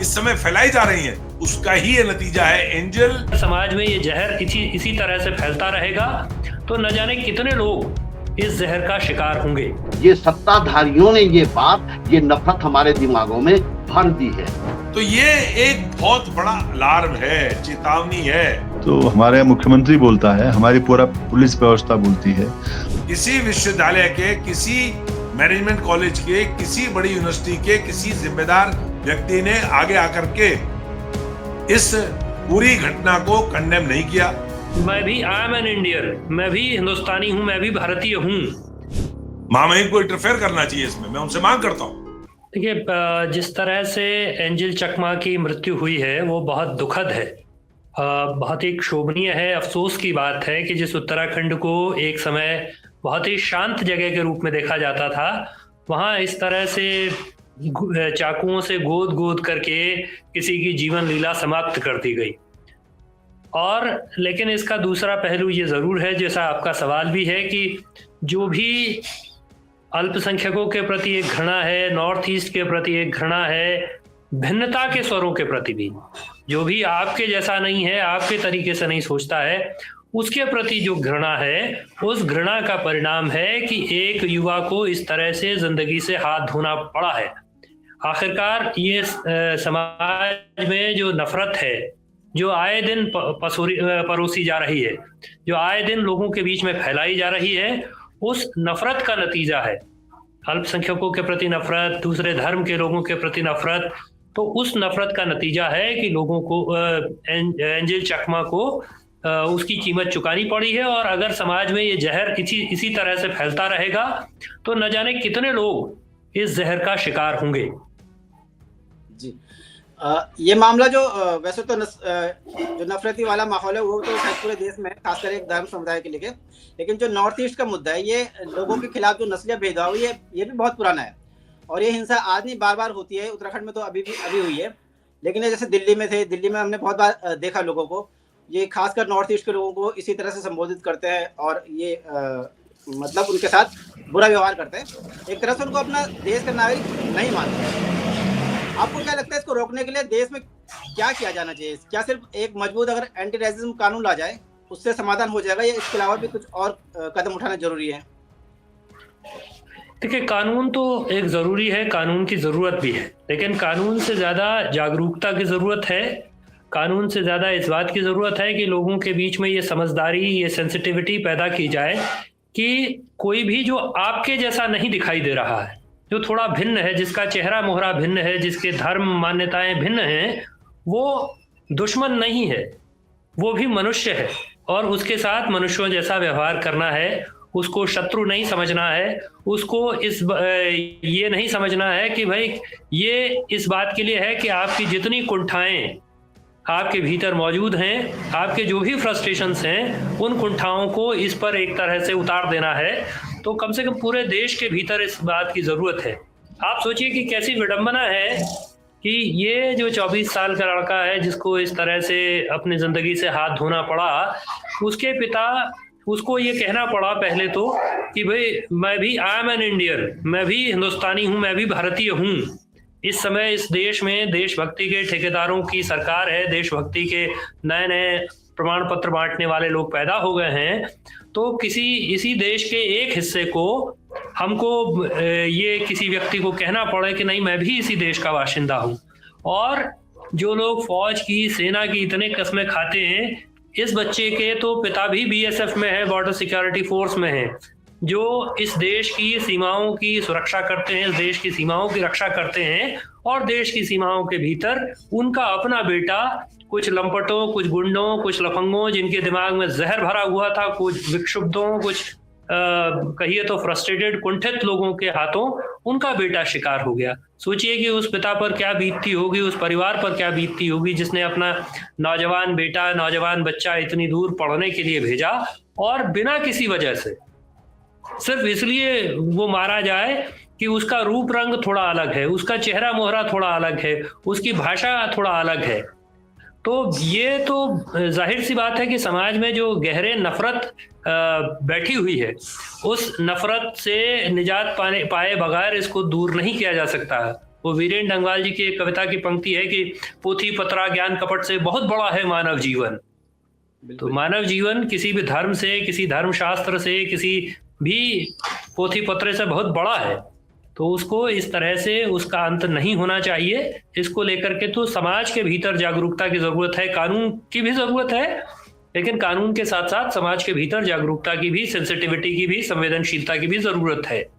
इस समय फैलाई जा रही हैं, उसका ही ये नतीजा है एंजल। समाज में ये जहर इसी तरह से फैलता रहेगा तो न जाने कितने लोग इस जहर का शिकार होंगे। ये सत्ताधारियों ने ये नफरत हमारे दिमागों में भर दी है। तो ये एक बहुत बड़ा अलार्म है, चेतावनी है। तो हमारे मुख्यमंत्री बोलता है, हमारी पूरा पुलिस व्यवस्था बोलती है। किसी विश्वविद्यालय के, किसी मैनेजमेंट कॉलेज के, किसी बड़ी यूनिवर्सिटी के किसी जिम्मेदार व्यक्ति ने आगे आकर के इस पूरी घटना को कंडेम नहीं किया। मैं भी आई एम एन इंडियन, मैं भी हिंदुस्तानी हूँ, मैं भी भारतीय हूँ। महामहिम को इंटरफेयर करना चाहिए इसमें, मैं उनसे मांग करता हूँ। देखिए, जिस तरह से एंजल चकमा की मृत्यु हुई है वो बहुत दुखद है, बहुत ही क्षोभनीय है। अफसोस की बात है कि जिस उत्तराखंड को एक समय बहुत ही शांत जगह के रूप में देखा जाता था, वहाँ इस तरह से चाकुओं से गोद करके किसी की जीवन लीला समाप्त कर दी गई। और लेकिन इसका दूसरा पहलू ये ज़रूर है, जैसा आपका सवाल भी है, कि जो भी अल्पसंख्यकों के प्रति एक घृणा है, नॉर्थ ईस्ट के प्रति एक घृणा है, भिन्नता के स्वरों के प्रति भी, जो भी आपके जैसा नहीं है, आपके तरीके से नहीं सोचता है, उसके प्रति जो घृणा है, उस घृणा का परिणाम है कि एक युवा को इस तरह से जिंदगी से हाथ धोना पड़ा है। आखिरकार ये समाज में जो नफरत है, जो आए दिन परोसी जा रही है, जो आए दिन लोगों के बीच में फैलाई जा रही है, उस नफरत का नतीजा है अल्पसंख्यकों के प्रति नफरत, दूसरे धर्म के लोगों के प्रति नफरत। तो उस नफरत का नतीजा है कि लोगों को एंजल चकमा को उसकी कीमत चुकानी पड़ी है। और अगर समाज में ये जहर इसी तरह से फैलता रहेगा तो न जाने कितने लोग इस जहर का शिकार होंगे। जी, ये मामला जो वैसे तो जो नफरती वाला माहौल है वो तो पूरे देश में है, खासकर एक धर्म समुदाय के लिए, लेकिन जो नॉर्थ ईस्ट का मुद्दा है, ये लोगों के खिलाफ जो नस्लीय भेदभाव, ये भी बहुत पुराना है। और ये हिंसा आज नहीं, बार बार होती है। उत्तराखंड में तो अभी हुई है, लेकिन जैसे दिल्ली में हमने बहुत बार देखा लोगों को, ये खासकर नॉर्थ ईस्ट के लोगों को इसी तरह से संबोधित करते हैं और ये मतलब उनके साथ बुरा व्यवहार करते हैं। एक तरह से उनको अपना देश का नागरिक नहीं मानते। आपको क्या लगता है इसको रोकने के लिए देश में क्या किया जाना चाहिए? क्या सिर्फ एक मजबूत अगर एंटी रेसिज्म कानून ला जाए उससे समाधान हो जाएगा, या इसके अलावा भी कुछ और कदम उठाना जरूरी है? देखिए, कानून तो एक ज़रूरी है, कानून की ज़रूरत भी है, लेकिन कानून से ज़्यादा जागरूकता की ज़रूरत है। कानून से ज़्यादा इस बात की ज़रूरत है कि लोगों के बीच में ये समझदारी, ये सेंसिटिविटी पैदा की जाए कि कोई भी जो आपके जैसा नहीं दिखाई दे रहा है, जो थोड़ा भिन्न है, जिसका चेहरा मोहरा भिन्न है, जिसके धर्म मान्यताएं भिन्न हैं, वो दुश्मन नहीं है, वो भी मनुष्य है और उसके साथ मनुष्यों जैसा व्यवहार करना है। उसको शत्रु नहीं समझना है, उसको ये नहीं समझना है कि भाई ये इस बात के लिए है कि आपकी जितनी कुंठाएं आपके भीतर मौजूद हैं, आपके जो भी फ्रस्ट्रेशंस हैं, उन कुंठाओं को इस पर एक तरह से उतार देना है। तो कम से कम पूरे देश के भीतर इस बात की ज़रूरत है। आप सोचिए कि कैसी विडंबना है कि ये जो 24 साल का लड़का है जिसको इस तरह से अपनी ज़िंदगी से हाथ धोना पड़ा, उसके पिता उसको ये कहना पड़ा पहले तो कि भाई मैं भी आई एम एन इंडियन, मैं भी हिंदुस्तानी हूँ, मैं भी भारतीय हूँ। इस समय इस देश में देशभक्ति के ठेकेदारों की सरकार है, देशभक्ति के नए नए प्रमाण पत्र बांटने वाले लोग पैदा हो गए हैं। तो इसी देश के एक हिस्से को हमको ये किसी व्यक्ति को कहना पड़े कि नहीं, मैं भी इसी देश का बाशिंदा हूँ। और जो लोग फौज की, सेना की इतने कस्में खाते हैं, इस बच्चे के तो पिता भी बीएसएफ में है, बॉर्डर सिक्योरिटी फोर्स में है, जो इस देश की सीमाओं की सुरक्षा करते हैं, इस देश की सीमाओं की रक्षा करते हैं। और देश की सीमाओं के भीतर उनका अपना बेटा कुछ लंपटों, कुछ गुंडों, कुछ लफंगों जिनके दिमाग में जहर भरा हुआ था, कुछ विक्षुब्धों, कुछ कहिए तो फ्रस्ट्रेटेड, कुंठित लोगों के हाथों उनका बेटा शिकार हो गया। सोचिए कि उस पिता पर क्या बीतती होगी, उस परिवार पर क्या बीतती होगी जिसने अपना नौजवान बेटा, नौजवान बच्चा इतनी दूर पढ़ने के लिए भेजा और बिना किसी वजह से, सिर्फ इसलिए वो मारा जाए कि उसका रूप रंग थोड़ा अलग है, उसका चेहरा मोहरा थोड़ा अलग है, उसकी भाषा थोड़ा अलग है। तो ये तो जाहिर सी बात है कि समाज में जो गहरे नफरत बैठी हुई है, उस नफरत से निजात पाए बगैर इसको दूर नहीं किया जा सकता है। वो वीरेंद्र डंगवाल जी की एक कविता की पंक्ति है कि पोथी पत्रा ज्ञान कपट से बहुत बड़ा है मानव जीवन। तो मानव जीवन किसी भी धर्म से, किसी धर्मशास्त्र से, किसी भी पोथी पत्रे से बहुत बड़ा है। तो उसको इस तरह से उसका अंत नहीं होना चाहिए। इसको लेकर के तो समाज के भीतर जागरूकता की जरूरत है, कानून की भी जरूरत है, लेकिन कानून के साथ साथ समाज के भीतर जागरूकता की भी, सेंसिटिविटी की भी, संवेदनशीलता की भी जरूरत है।